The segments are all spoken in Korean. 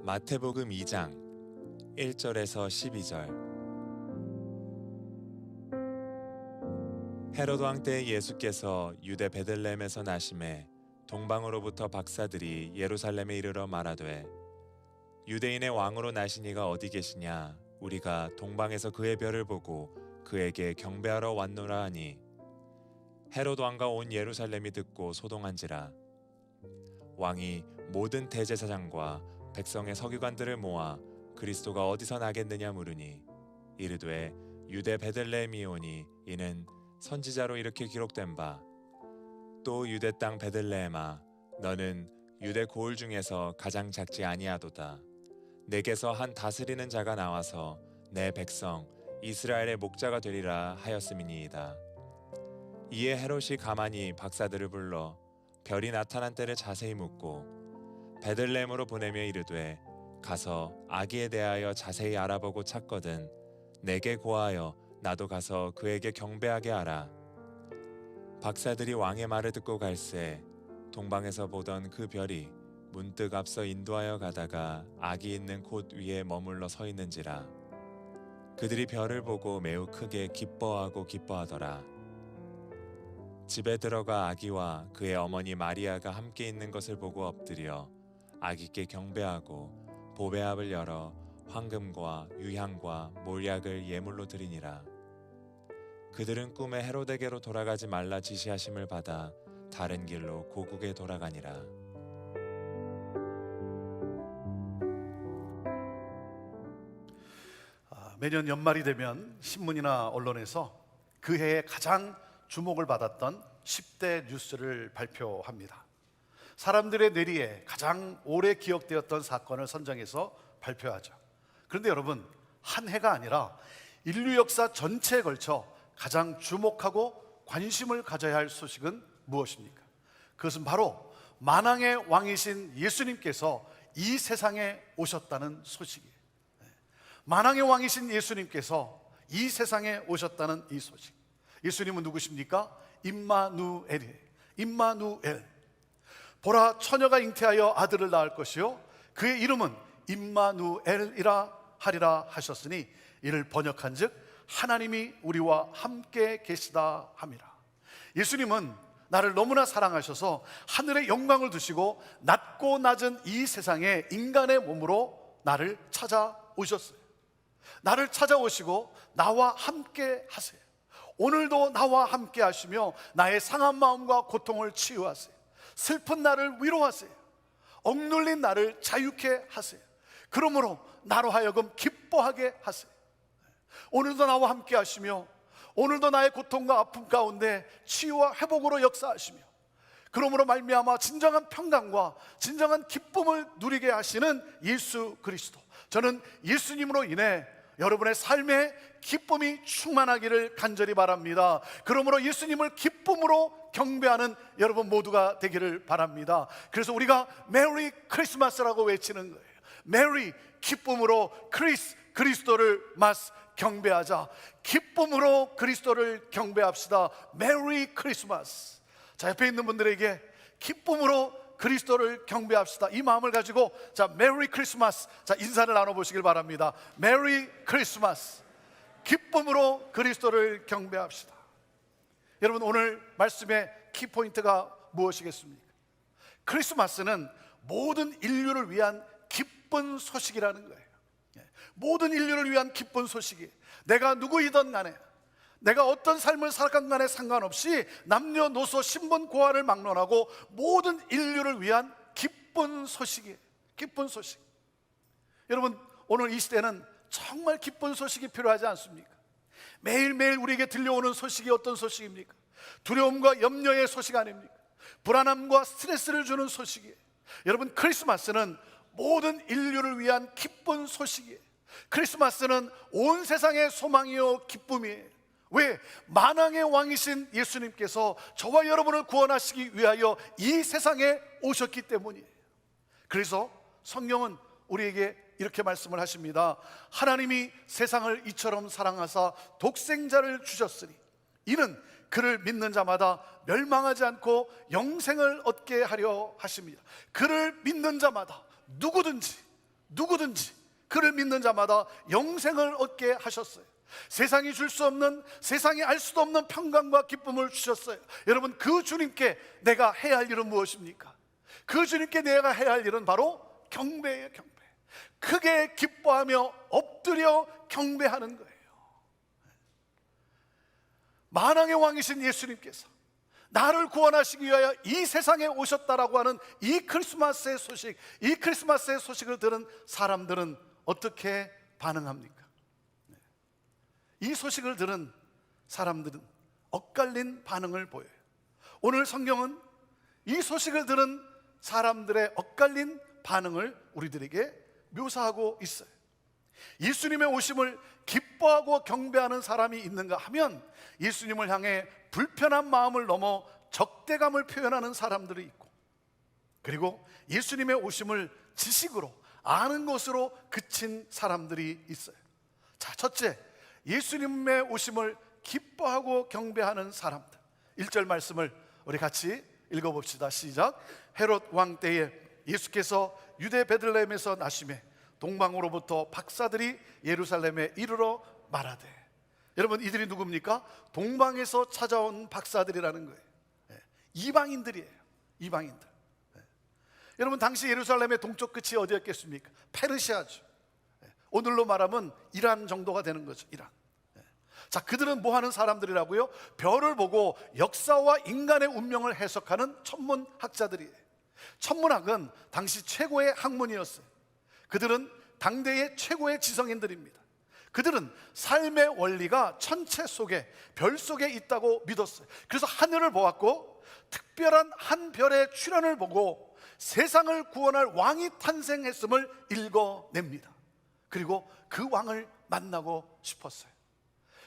마태복음 2장 1절에서 12절. 헤롯 왕 때 예수께서 유대 베들레헴에서 나심에 동방으로부터 박사들이 예루살렘에 이르러 말하되 유대인의 왕으로 나신 이가 어디 계시냐? 우리가 동방에서 그의 별을 보고 그에게 경배하러 왔노라 하니 헤롯 왕과 온 예루살렘이 듣고 소동한지라. 왕이 모든 대제사장과 백성의 서기관들을 모아 그리스도가 어디서 나겠느냐 물으니 이르되 유대 베들레헴이오니 이는 선지자로 이렇게 기록된 바 또 유대 땅 베들레헴아 너는 유대 고을 중에서 가장 작지 아니하도다. 내게서 한 다스리는 자가 나와서 내 백성 이스라엘의 목자가 되리라 하였음이니이다. 이에 헤롯이 가만히 박사들을 불러 별이 나타난 때를 자세히 묻고 베들레헴으로 보내며 이르되 가서 아기에 대하여 자세히 알아보고 찾거든 내게 고하여 나도 가서 그에게 경배하게 하라. 박사들이 왕의 말을 듣고 갈새 동방에서 보던 그 별이 문득 앞서 인도하여 가다가 아기 있는 곳 위에 머물러 서 있는지라. 그들이 별을 보고 매우 크게 기뻐하더라. 집에 들어가 아기와 그의 어머니 마리아가 함께 있는 것을 보고 엎드려 아기께 경배하고 보배합을 열어 황금과 유향과 몰약을 예물로 드리니라. 그들은 꿈에 헤롯에게로 돌아가지 말라 지시하심을 받아 다른 길로 고국에 돌아가니라. 매년 연말이 되면 신문이나 언론에서 그 해에 가장 주목을 받았던 10대 뉴스를 발표합니다. 사람들의 뇌리에 가장 오래 기억되었던 사건을 선정해서 발표하죠. 그런데 여러분, 한 해가 아니라 인류 역사 전체에 걸쳐 가장 주목하고 관심을 가져야 할 소식은 무엇입니까? 그것은 바로 만왕의 왕이신 예수님께서 이 세상에 오셨다는 소식이에요. 만왕의 왕이신 예수님께서 이 세상에 오셨다는 이 소식. 예수님은 누구십니까? 임마누엘이에요. 임마누엘. 보라, 처녀가 잉태하여 아들을 낳을 것이요 그의 이름은 임마누엘이라 하리라 하셨으니 이를 번역한즉 하나님이 우리와 함께 계시다 함이라. 예수님은 나를 너무나 사랑하셔서 하늘의 영광을 두시고 낮고 낮은 이 세상에 인간의 몸으로 나를 찾아오셨어요. 나를 찾아오시고 나와 함께 하세요. 오늘도 나와 함께 하시며 나의 상한 마음과 고통을 치유하세요. 슬픈 나를 위로하세요. 억눌린 나를 자유케 하세요. 그러므로 나로 하여금 기뻐하게 하세요. 오늘도 나와 함께 하시며 오늘도 나의 고통과 아픔 가운데 치유와 회복으로 역사하시며 그러므로 말미암아 진정한 평강과 진정한 기쁨을 누리게 하시는 예수 그리스도, 저는 예수님으로 인해 여러분의 삶에 기쁨이 충만하기를 간절히 바랍니다. 그러므로 예수님을 기쁨으로 경배하는 여러분 모두가 되기를 바랍니다. 그래서 우리가 메리 크리스마스라고 외치는 거예요. 메리, 기쁨으로, 그리스도를 경배하자. 기쁨으로 그리스도를 경배합시다. 메리 크리스마스. 자, 옆에 있는 분들에게 기쁨으로 그리스도를 경배합시다, 이 마음을 가지고 자, 메리 크리스마스. 자, 인사를 나눠보시길 바랍니다. 메리 크리스마스. 기쁨으로 그리스도를 경배합시다. 여러분, 오늘 말씀의 키포인트가 무엇이겠습니까? 크리스마스는 모든 인류를 위한 기쁜 소식이라는 거예요. 모든 인류를 위한 기쁜 소식이, 내가 누구이든 간에, 내가 어떤 삶을 살아간 간에 상관없이 남녀노소 신분 고하를 막론하고 모든 인류를 위한 기쁜 소식이에요. 기쁜 소식. 여러분, 오늘 이 시대는 정말 기쁜 소식이 필요하지 않습니까? 매일매일 우리에게 들려오는 소식이 어떤 소식입니까? 두려움과 염려의 소식 아닙니까? 불안함과 스트레스를 주는 소식이에요. 여러분, 크리스마스는 모든 인류를 위한 기쁜 소식이에요. 크리스마스는 온 세상의 소망이요 기쁨이에요. 왜? 만왕의 왕이신 예수님께서 저와 여러분을 구원하시기 위하여 이 세상에 오셨기 때문이에요. 그래서 성경은 우리에게 이렇게 말씀을 하십니다. 하나님이 세상을 이처럼 사랑하사 독생자를 주셨으니 이는 그를 믿는 자마다 멸망하지 않고 영생을 얻게 하려 하십니다. 그를 믿는 자마다 누구든지 누구든지 그를 믿는 자마다 영생을 얻게 하셨어요. 세상이 줄 수 없는, 세상이 알 수도 없는 평강과 기쁨을 주셨어요. 여러분, 그 주님께 내가 해야 할 일은 무엇입니까? 그 주님께 내가 해야 할 일은 바로 경배예요. 경배. 크게 기뻐하며 엎드려 경배하는 거예요. 만왕의 왕이신 예수님께서 나를 구원하시기 위하여 이 세상에 오셨다라고 하는 이 크리스마스의 소식, 이 크리스마스의 소식을 들은 사람들은 어떻게 반응합니까? 이 소식을 들은 사람들은 엇갈린 반응을 보여요. 오늘 성경은 이 소식을 들은 사람들의 엇갈린 반응을 우리들에게 묘사하고 있어요. 예수님의 오심을 기뻐하고 경배하는 사람이 있는가 하면 예수님을 향해 불편한 마음을 넘어 적대감을 표현하는 사람들이 있고, 그리고 예수님의 오심을 지식으로 아는 것으로 그친 사람들이 있어요. 자, 첫째, 예수님의 오심을 기뻐하고 경배하는 사람들. 1절 말씀을 우리 같이 읽어봅시다. 시작. 헤롯 왕 때에 예수께서 유대 베들레헴에서 나심에 동방으로부터 박사들이 예루살렘에 이르러 말하되. 여러분, 이들이 누굽니까? 동방에서 찾아온 박사들이라는 거예요. 이방인들이에요. 이방인들. 여러분, 당시 예루살렘의 동쪽 끝이 어디였겠습니까? 페르시아죠. 오늘로 말하면 이란 정도가 되는 거죠. 이란. 자, 그들은 뭐 하는 사람들이라고요? 별을 보고 역사와 인간의 운명을 해석하는 천문학자들이에요. 천문학은 당시 최고의 학문이었어요. 그들은 당대의 최고의 지성인들입니다. 그들은 삶의 원리가 천체 속에, 별 속에 있다고 믿었어요. 그래서 하늘을 보았고 특별한 한 별의 출현을 보고 세상을 구원할 왕이 탄생했음을 읽어냅니다. 그리고 그 왕을 만나고 싶었어요.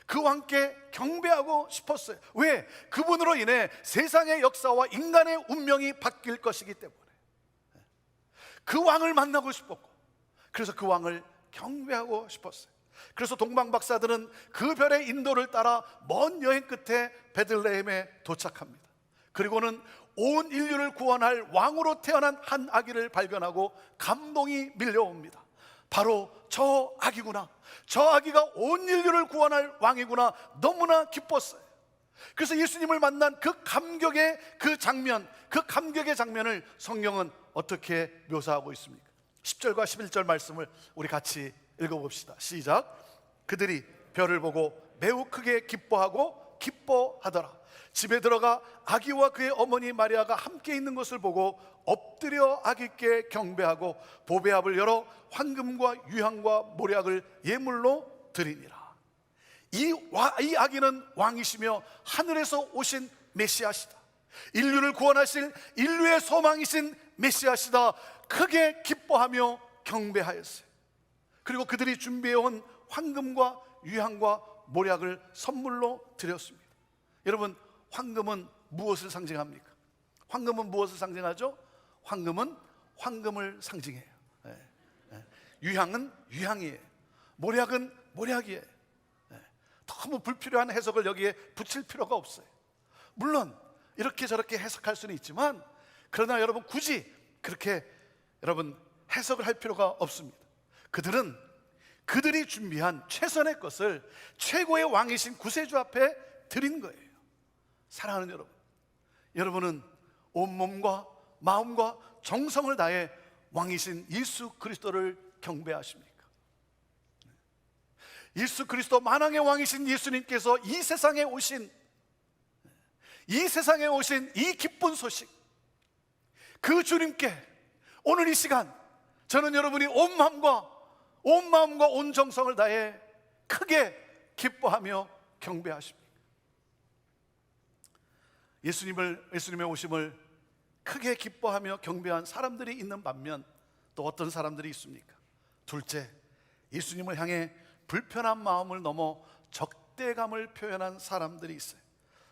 그 왕께 경배하고 싶었어요. 왜? 그분으로 인해 세상의 역사와 인간의 운명이 바뀔 것이기 때문에. 그 왕을 만나고 싶었고, 그래서 그 왕을 경배하고 싶었어요. 그래서 동방박사들은 그 별의 인도를 따라 먼 여행 끝에 베들레헴에 도착합니다. 그리고는 온 인류를 구원할 왕으로 태어난 한 아기를 발견하고 감동이 밀려옵니다. 바로 저 아기구나, 저 아기가 온 인류를 구원할 왕이구나, 너무나 기뻤어요. 그래서 예수님을 만난 그 감격의 그 장면, 그 감격의 장면을 성경은 어떻게 묘사하고 있습니까? 10절과 11절 말씀을 우리 같이 읽어봅시다. 시작. 그들이 별을 보고 매우 크게 기뻐하고 기뻐하더라. 집에 들어가 아기와 그의 어머니 마리아가 함께 있는 것을 보고 엎드려 아기께 경배하고 보배압을 열어 황금과 유향과 모략을 예물로 드리니라. 이 아기는 왕이시며 하늘에서 오신 메시아시다. 인류를 구원하실 인류의 소망이신 메시아시다. 크게 기뻐하며 경배하였어요. 그리고 그들이 준비해온 황금과 유향과 모략을 선물로 드렸습니다. 여러분, 황금은 무엇을 상징합니까? 황금은 무엇을 상징하죠? 황금은 황금을 상징해요. 유향은 유향이에요. 모략은 모략이에요. 너무 불필요한 해석을 여기에 붙일 필요가 없어요. 물론 이렇게 저렇게 해석할 수는 있지만, 그러나 여러분 굳이 그렇게 여러분 해석을 할 필요가 없습니다. 그들은 그들이 준비한 최선의 것을 최고의 왕이신 구세주 앞에 드린 거예요. 사랑하는 여러분, 여러분은 온몸과 마음과 정성을 다해 왕이신 예수 그리스도를 경배하십니까? 예수 그리스도, 만왕의 왕이신 예수님께서 이 세상에 오신 이 기쁜 소식, 그 주님께 오늘 이 시간 저는 여러분이 온 마음과 온 정성을 다해 크게 기뻐하며 경배하십니까? 예수님의 오심을 크게 기뻐하며 경배한 사람들이 있는 반면 또 어떤 사람들이 있습니까? 둘째, 예수님을 향해 불편한 마음을 넘어 적대감을 표현한 사람들이 있어요.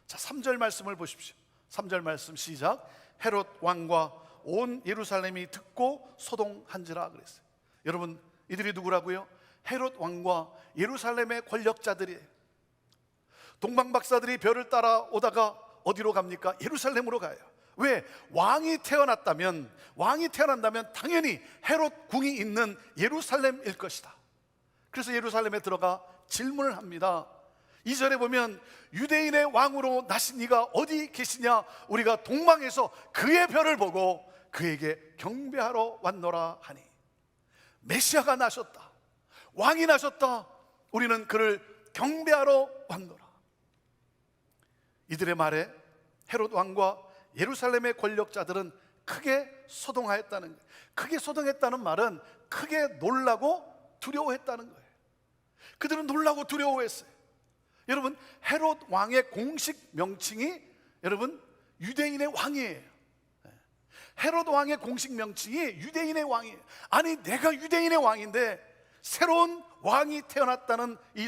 자, 3절 말씀을 보십시오. 3절 말씀 시작. 헤롯 왕과 온 예루살렘이 듣고 소동한지라 그랬어요. 여러분, 이들이 누구라고요? 헤롯 왕과 예루살렘의 권력자들이에요. 동방박사들이 별을 따라 오다가 어디로 갑니까? 예루살렘으로 가요. 왜? 왕이 태어난다면 당연히 헤롯 궁이 있는 예루살렘일 것이다. 그래서 예루살렘에 들어가 질문을 합니다. 2절에 보면 유대인의 왕으로 나신 이가 어디 계시냐? 우리가 동방에서 그의 별을 보고 그에게 경배하러 왔노라 하니. 메시아가 나셨다, 왕이 나셨다, 우리는 그를 경배하러 왔노라. 이들의 말에 헤롯 왕과 예루살렘의 권력자들은 크게 소동하였다는 거예요. 크게 소동했다는 말은 크게 놀라고 두려워했다는 거예요. 그들은 놀라고 두려워했어요. 여러분, 헤롯 왕의 공식 명칭이 여러분 유대인의 왕이에요. 헤롯 왕의 공식 명칭이 유대인의 왕이에요. 아니, 내가 유대인의 왕인데 새로운 왕이 태어났다는 이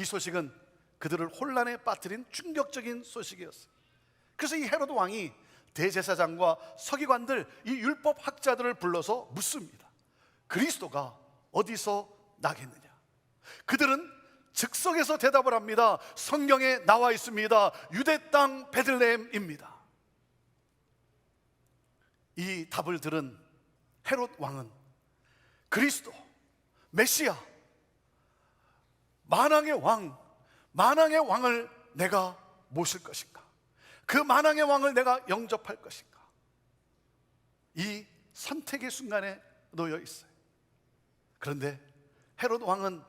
소식은 그들을 혼란에 빠뜨린 충격적인 소식이었어요. 그래서 이 헤롯 왕이 대제사장과 서기관들, 이 율법 학자들을 불러서 묻습니다. 그리스도가 어디서 나겠느냐? 그들은 즉석에서 대답을 합니다. 성경에 나와 있습니다. 유대 땅 베들레헴입니다. 이 답을 들은 헤롯 왕은 그리스도, 메시아, 만왕의 왕을 내가 모실 것인가? 그 만왕의 왕을 내가 영접할 것인가? 이 선택의 순간에 놓여 있어요. 그런데 헤롯 왕은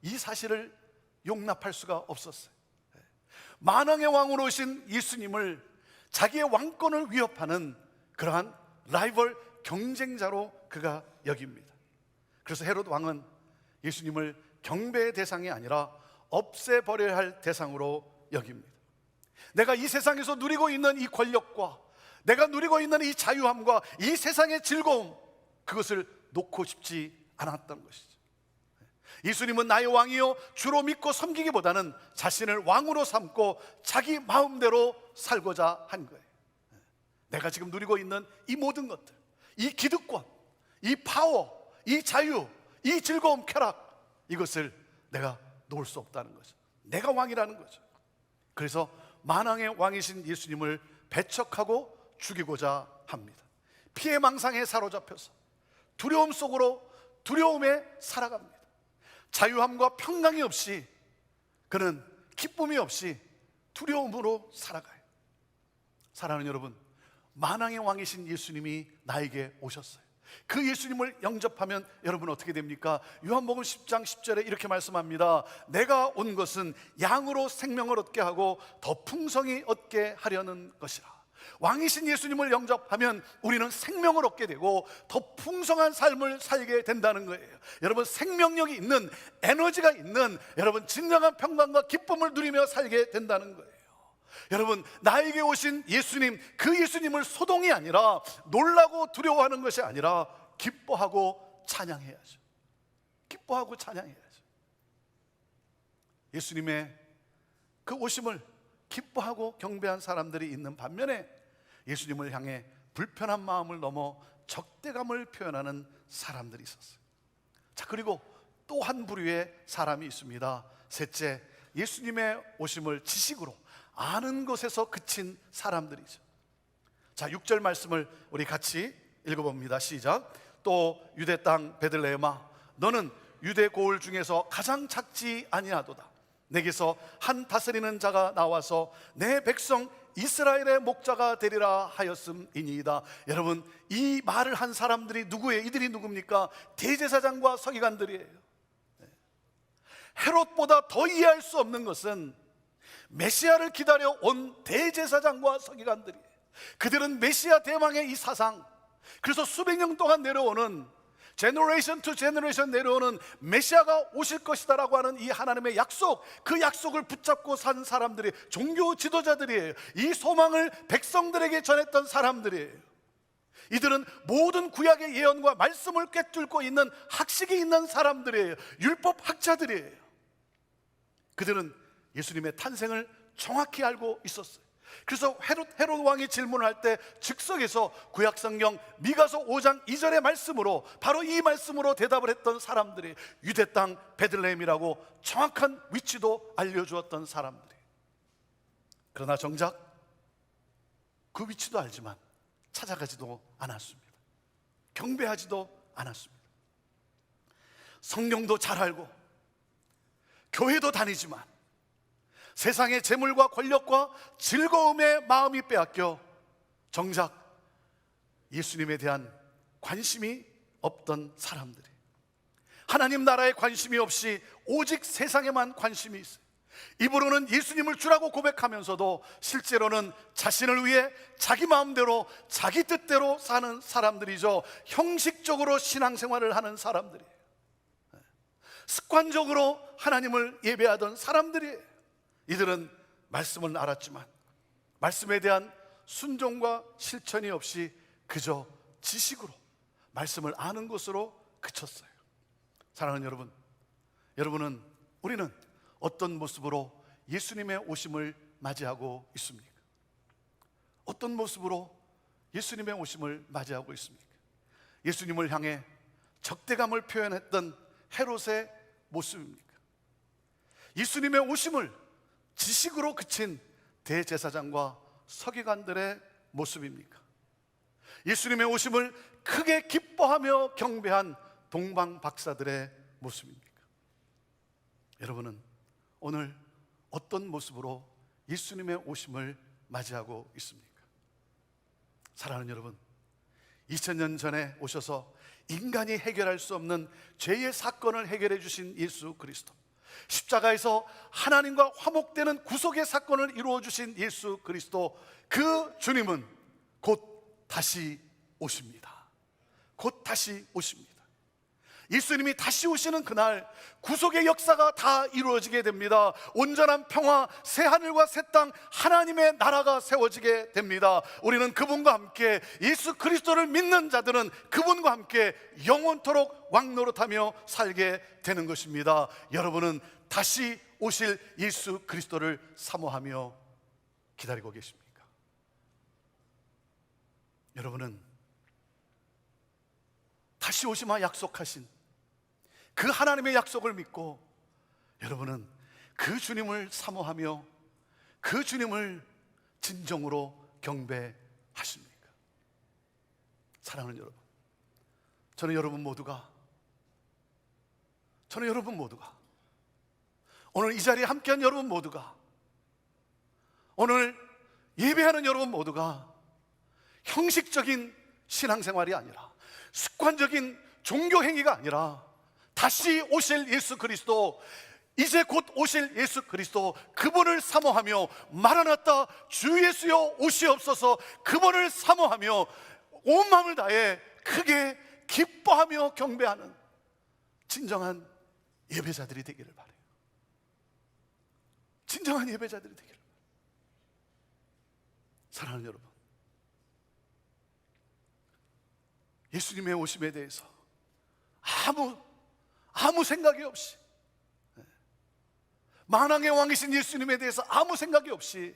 이 사실을 용납할 수가 없었어요. 만왕의 왕으로 오신 예수님을 자기의 왕권을 위협하는 그러한 라이벌 경쟁자로 그가 여깁니다. 그래서 헤롯 왕은 예수님을 경배의 대상이 아니라 없애버려야 할 대상으로 여깁니다. 내가 이 세상에서 누리고 있는 이 권력과 내가 누리고 있는 이 자유함과 이 세상의 즐거움, 그것을 놓고 싶지 않았던 것이죠. 예수님은 나의 왕이요 주로 믿고 섬기기보다는 자신을 왕으로 삼고 자기 마음대로 살고자 한 거예요. 내가 지금 누리고 있는 이 모든 것들, 이 기득권, 이 파워, 이 자유, 이 즐거움, 쾌락, 이것을 내가 놓을 수 없다는 거죠. 내가 왕이라는 거죠. 그래서 만왕의 왕이신 예수님을 배척하고 죽이고자 합니다. 피해망상에 사로잡혀서 두려움 속으로 두려움에 살아갑니다. 자유함과 평강이 없이 그는 기쁨이 없이 두려움으로 살아가요. 사랑하는 여러분, 만왕의 왕이신 예수님이 나에게 오셨어요. 그 예수님을 영접하면 여러분 어떻게 됩니까? 요한복음 10장 10절에 이렇게 말씀합니다. 내가 온 것은 양으로 생명을 얻게 하고 더 풍성히 얻게 하려는 것이라. 왕이신 예수님을 영접하면 우리는 생명을 얻게 되고 더 풍성한 삶을 살게 된다는 거예요. 여러분, 생명력이 있는, 에너지가 있는, 여러분 진정한 평강과 기쁨을 누리며 살게 된다는 거예요. 여러분, 나에게 오신 예수님, 그 예수님을 소동이 아니라 놀라고 두려워하는 것이 아니라 기뻐하고 찬양해야죠. 기뻐하고 찬양해야죠. 예수님의 그 오심을 기뻐하고 경배한 사람들이 있는 반면에 예수님을 향해 불편한 마음을 넘어 적대감을 표현하는 사람들이 있었어요. 자, 그리고 또 한 부류의 사람이 있습니다. 셋째, 예수님의 오심을 지식으로 아는 것에서 그친 사람들이죠. 자, 6절 말씀을 우리 같이 읽어봅니다. 시작. 또 유대 땅 베들레헴아, 너는 유대 고을 중에서 가장 작지 아니하도다. 내게서 한 다스리는 자가 나와서 내 백성 이스라엘의 목자가 되리라 하였음이니이다. 여러분, 이 말을 한 사람들이 누구예요? 이들이 누굽니까? 대제사장과 서기관들이에요. 헤롯보다 더 이해할 수 없는 것은 메시아를 기다려 온 대제사장과 서기관들이에요. 그들은 메시아 대망의 이 사상, 그래서 수백 년 동안 내려오는, 제너레이션 투 제너레이션 내려오는 메시아가 오실 것이다 라고 하는 이 하나님의 약속, 그 약속을 붙잡고 산 사람들이 종교 지도자들이에요. 이 소망을 백성들에게 전했던 사람들이에요. 이들은 모든 구약의 예언과 말씀을 꿰뚫고 있는 학식이 있는 사람들이에요. 율법 학자들이에요. 그들은 예수님의 탄생을 정확히 알고 있었어요. 그래서 헤롯 왕이 질문을 할 때 즉석에서 구약성경 미가서 5장 2절의 말씀으로, 바로 이 말씀으로 대답을 했던 사람들이 유대 땅 베들레헴이라고 정확한 위치도 알려주었던 사람들이. 그러나 정작 그 위치도 알지만 찾아가지도 않았습니다. 경배하지도 않았습니다. 성경도 잘 알고 교회도 다니지만 세상의 재물과 권력과 즐거움에 마음이 빼앗겨 정작 예수님에 대한 관심이 없던 사람들이, 하나님 나라에 관심이 없이 오직 세상에만 관심이 있어요. 입으로는 예수님을 주라고 고백하면서도 실제로는 자신을 위해 자기 마음대로 자기 뜻대로 사는 사람들이죠. 형식적으로 신앙생활을 하는 사람들이에요. 습관적으로 하나님을 예배하던 사람들이에요. 이들은 말씀을 알았지만 말씀에 대한 순종과 실천이 없이 그저 지식으로 말씀을 아는 것으로 그쳤어요. 사랑하는 여러분, 우리는 어떤 모습으로 예수님의 오심을 맞이하고 있습니까? 어떤 모습으로 예수님의 오심을 맞이하고 있습니까? 예수님을 향해 적대감을 표현했던 헤롯의 모습입니까? 예수님의 오심을 지식으로 그친 대제사장과 서기관들의 모습입니까? 예수님의 오심을 크게 기뻐하며 경배한 동방 박사들의 모습입니까? 여러분은 오늘 어떤 모습으로 예수님의 오심을 맞이하고 있습니까? 사랑하는 여러분, 2000년 전에 오셔서 인간이 해결할 수 없는 죄의 사건을 해결해 주신 예수 그리스도, 십자가에서 하나님과 화목되는 구속의 사건을 이루어 주신 예수 그리스도, 그 주님은 곧 다시 오십니다. 곧 다시 오십니다. 예수님이 다시 오시는 그날 구속의 역사가 다 이루어지게 됩니다. 온전한 평화, 새 하늘과 새 땅, 하나님의 나라가 세워지게 됩니다. 우리는 그분과 함께, 예수 그리스도를 믿는 자들은 그분과 함께 영원토록 왕노릇하며 살게 되는 것입니다. 여러분은 다시 오실 예수 그리스도를 사모하며 기다리고 계십니까? 여러분은 다시 오시마 약속하신 그 하나님의 약속을 믿고 여러분은 그 주님을 사모하며 그 주님을 진정으로 경배하십니까? 사랑하는 여러분, 저는 여러분 모두가 오늘 이 자리에 함께한 여러분 모두가, 오늘 예배하는 여러분 모두가 형식적인 신앙생활이 아니라, 습관적인 종교 행위가 아니라 다시 오실 예수 그리스도, 이제 곧 오실 예수 그리스도, 그분을 사모하며 마라나타 주 예수여 오시옵소서, 그분을 사모하며 온 마음을 다해 크게 기뻐하며 경배하는 진정한 예배자들이 되기를 바라요. 진정한 예배자들이 되기를 바라요. 사랑하는 여러분, 예수님의 오심에 대해서 아무 생각이 없이, 만왕의 왕이신 예수님에 대해서 아무 생각이 없이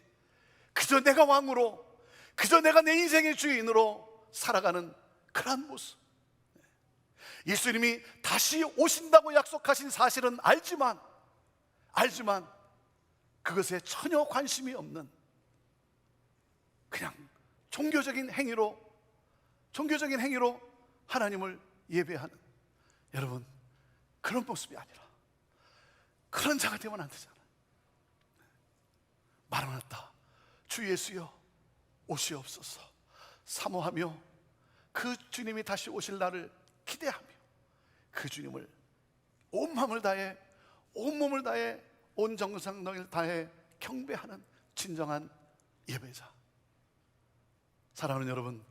그저 내가 왕으로, 그저 내가 내 인생의 주인으로 살아가는 그러한 모습, 예수님이 다시 오신다고 약속하신 사실은 알지만 그것에 전혀 관심이 없는 그냥 종교적인 행위로 하나님을 예배하는, 여러분, 그런 모습이 아니라 그런 자가 되면 안 되잖아요. 마라나타 주 예수여 오시옵소서 사모하며 그 주님이 다시 오실 날을 기대하며 그 주님을 온 마음을 다해, 온 몸을 다해, 온 정성을 다해 경배하는 진정한 예배자. 사랑하는 여러분,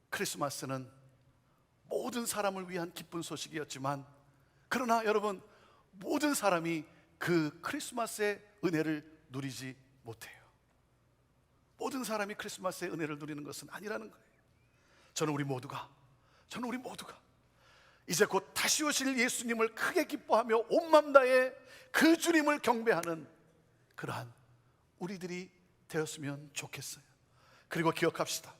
크리스마스는 모든 사람을 위한 기쁜 소식이었지만, 그러나 여러분, 모든 사람이 그 크리스마스의 은혜를 누리지 못해요. 모든 사람이 크리스마스의 은혜를 누리는 것은 아니라는 거예요. 저는 우리 모두가 이제 곧 다시 오실 예수님을 크게 기뻐하며 온 마음 다해 그 주님을 경배하는 그러한 우리들이 되었으면 좋겠어요. 그리고 기억합시다.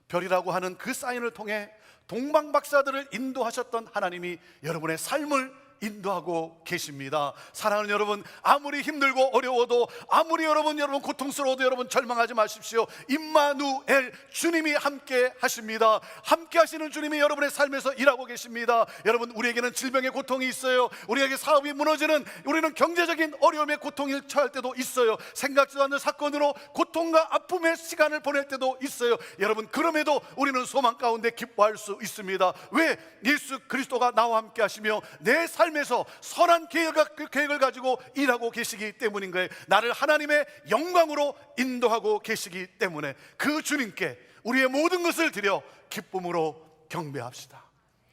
별이라고 하는 그 사인을 통해 동방 박사들을 인도하셨던 하나님이 여러분의 삶을 인도하고 계십니다. 사랑하는 여러분, 아무리 힘들고 어려워도, 아무리 여러분 고통스러워도 여러분 절망하지 마십시오. 임마누엘, 주님이 함께 하십니다. 함께 하시는 주님이 여러분의 삶에서 일하고 계십니다. 여러분, 우리에게는 질병의 고통이 있어요. 우리에게 사업이 무너지는, 우리는 경제적인 어려움의 고통을 처할 때도 있어요. 생각지도 않는 사건으로 고통과 아픔의 시간을 보낼 때도 있어요. 여러분, 그럼에도 우리는 소망 가운데 기뻐할 수 있습니다. 왜? 예수 그리스도가 나와 함께 하시며 내 삶에서 선한 계획을 가지고 일하고 계시기 때문인 거예요. 나를 하나님의 영광으로 인도하고 계시기 때문에 그 주님께 우리의 모든 것을 드려 기쁨으로 경배합시다.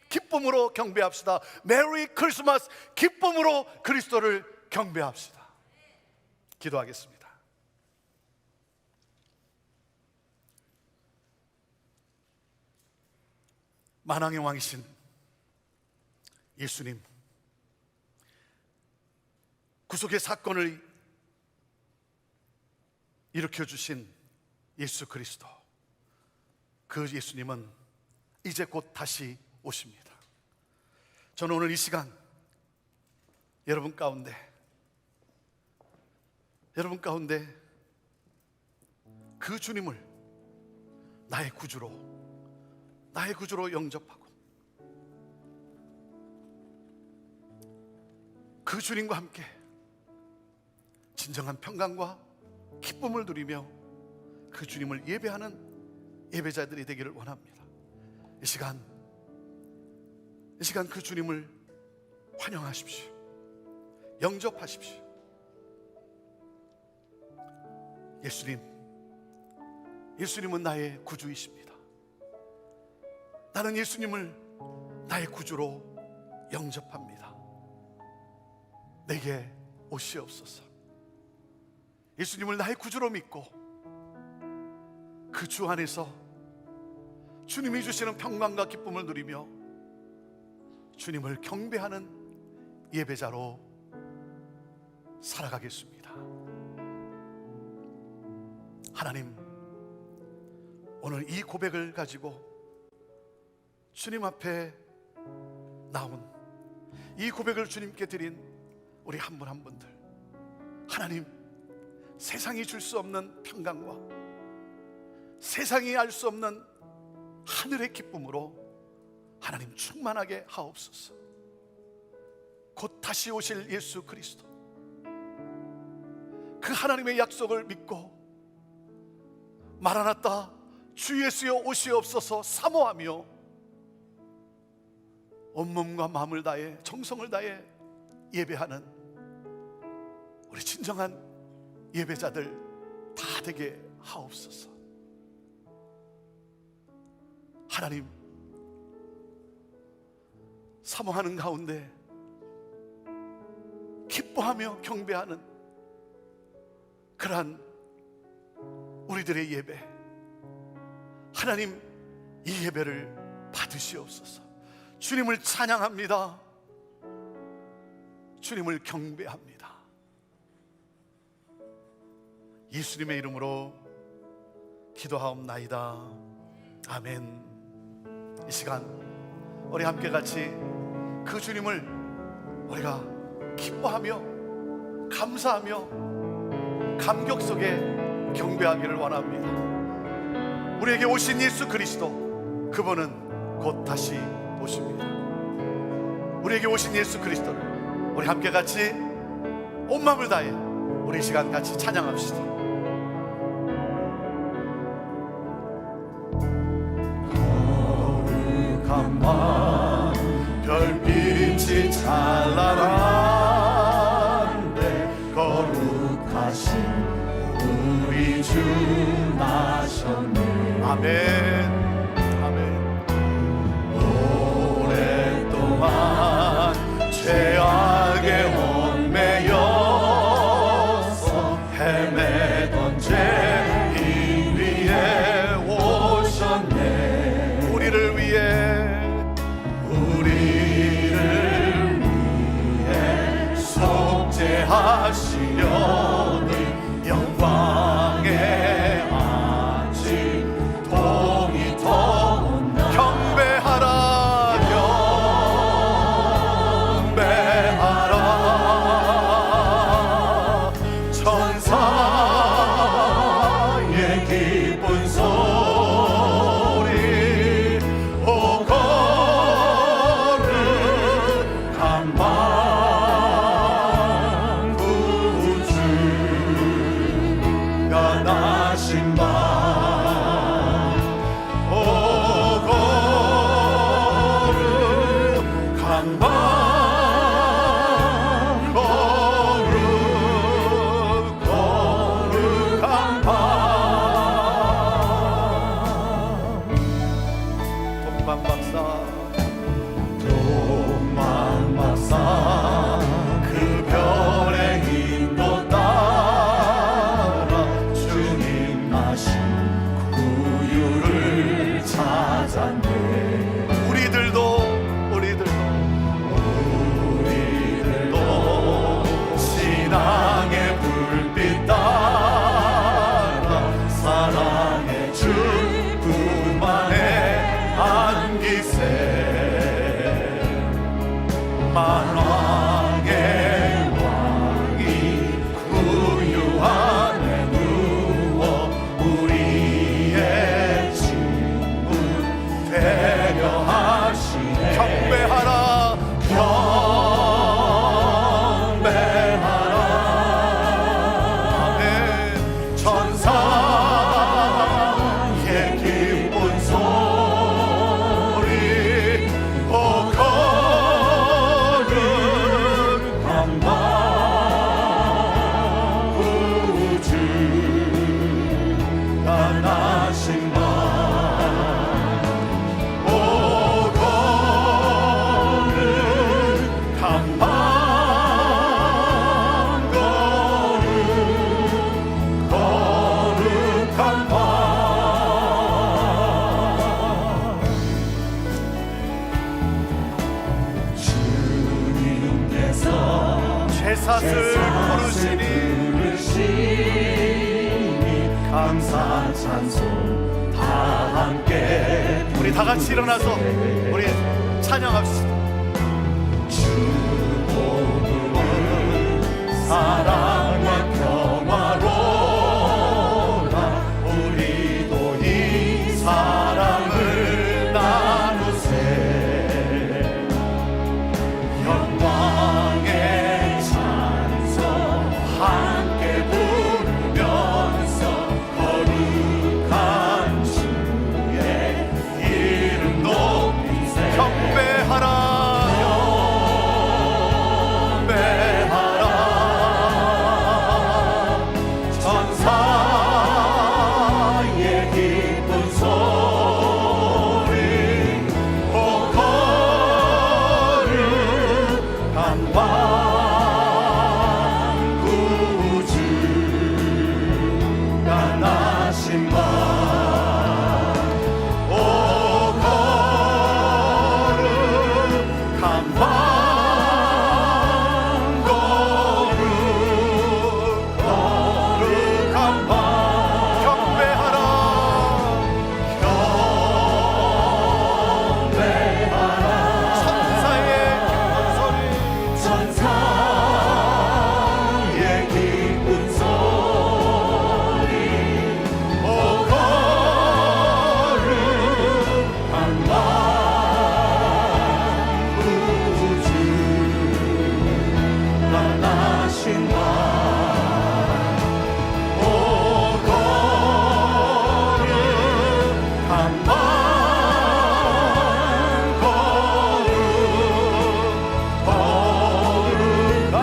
기쁨으로 경배합시다. 메리 크리스마스. 기쁨으로 그리스도를 경배합시다. 기도하겠습니다. 만왕의 왕이신 예수님, 구속의 사건을 일으켜주신 예수 그리스도, 그 예수님은 이제 곧 다시 오십니다. 저는 오늘 이 시간 여러분 가운데 그 주님을 나의 구주로 영접하고 그 주님과 함께 진정한 평강과 기쁨을 누리며 그 주님을 예배하는 예배자들이 되기를 원합니다. 이 시간 그 주님을 환영하십시오. 영접하십시오. 예수님은 나의 구주이십니다. 나는 예수님을 나의 구주로 영접합니다. 내게 오시옵소서. 예수님을 나의 구주로 믿고 그 주 안에서 주님이 주시는 평강과 기쁨을 누리며 주님을 경배하는 예배자로 살아가겠습니다. 하나님, 오늘 이 고백을 가지고 주님 앞에 나온 이 고백을 주님께 드린 우리 한 분 한 분들, 하나님, 세상이 줄 수 없는 평강과 세상이 알 수 없는 하늘의 기쁨으로 하나님 충만하게 하옵소서. 곧 다시 오실 예수 그리스도, 그 하나님의 약속을 믿고 마라나타 주 예수여 오시옵소서 사모하며 온몸과 마음을 다해 정성을 다해 예배하는 우리 진정한 예배자들 다 되게 하옵소서. 하나님, 사모하는 가운데 기뻐하며 경배하는 그러한 우리들의 예배, 하나님, 이 예배를 받으시옵소서. 주님을 찬양합니다. 주님을 경배합니다. 예수님의 이름으로 기도하옵나이다. 아멘. 이 시간 우리 함께 같이 그 주님을 우리가 기뻐하며 감사하며 감격 속에 경배하기를 원합니다. 우리에게 오신 예수 그리스도, 그분은 곧 다시 오십니다. 우리에게 오신 예수 그리스도를 우리 함께 같이 온 마음을 다해 우리 이 시간 같이 찬양합시다. 거룩한 밤 별빛이 찬란한데 거룩하신 우리 주 나셨네. 아멘. 오랫동안 죄악에 얽매여서 헤매던 죄인 위에 오셨네. 우리를 위해 속죄하시려니 영광의 아직 동이 더 경배하라. 경배 우리들도 신앙의 불빛 따라 사랑의 주품 안에 안기세. 만왕의 왕이 구유 안에 누워 우리의 친구 되려 하시네. 경배하라 경배하라. 아멘. 천사의 기쁜 소리 오 거룩한 왕 구주 떠나신 방 오 거룩한 방 거룩한 방 주님께서 제사를 부르시니 감사 찬송 다 함께. 우리 다 같이 일어나서 우리 찬양합시다. 주 복음은 사랑과 평화로라. 우리도 이 사랑을 나누세. 영광의 찬송 함께 부르면서 거룩한 주의 이름 높이세. 경배하라 경배하라. 천사의 기쁜 소리 오 거룩한 왕 구주 떠나신 방 오 거룩한 왕 거룩한 방 경배하라 경배하라. 천사의 기쁜 소리 천사의 기쁜 소리 오 거룩한 왕 구주 떠나신 방 오 거룩한 왕 거룩한 왕.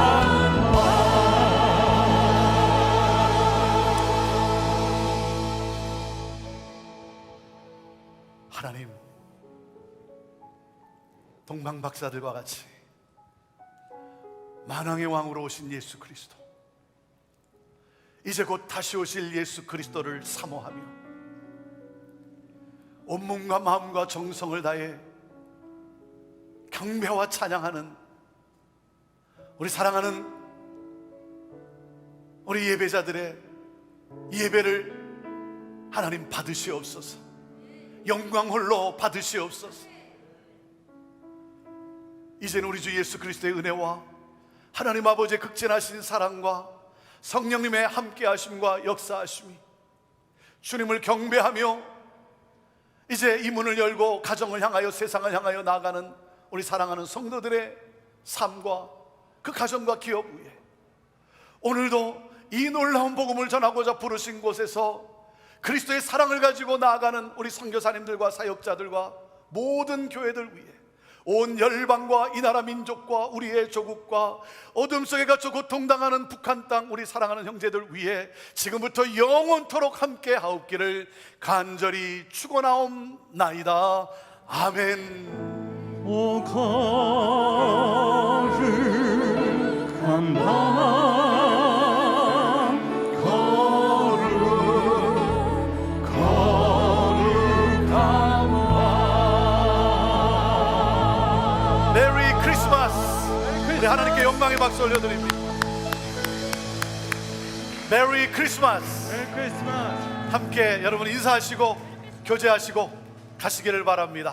하나님, 동방 박사들과 같이 만왕의 왕으로 오신 예수 그리스도, 이제 곧 다시 오실 예수 그리스도를 사모하며 온몸과 마음과 정성을 다해 경배와 찬양하는 우리 사랑하는 우리 예배자들의 예배를 하나님 받으시옵소서. 영광 홀로 받으시옵소서. 이제는 우리 주 예수 그리스도의 은혜와 하나님 아버지의 극진하신 사랑과 성령님의 함께하심과 역사하심이 주님을 경배하며 이제 이 문을 열고 가정을 향하여 세상을 향하여 나아가는 우리 사랑하는 성도들의 삶과 그 가정과 기업 위에 오늘도 이 놀라운 복음을 전하고자 부르신 곳에서 그리스도의 사랑을 가지고 나아가는 우리 선교사님들과 사역자들과 모든 교회들 위해 온 열방과 이 나라 민족과 우리의 조국과 어둠 속에 갇혀 고통당하는 북한 땅 우리 사랑하는 형제들 위해 지금부터 영원토록 함께 하옵기를 간절히 축원하옵나이다. 아멘. 오 거룩한 밤 거룩한 왕 하나님께 영광의 박수 올려드립니다. 메리 크리스마스. 메리 크리스마스. 함께 여러분 인사하시고 교제하시고 가시기를 바랍니다.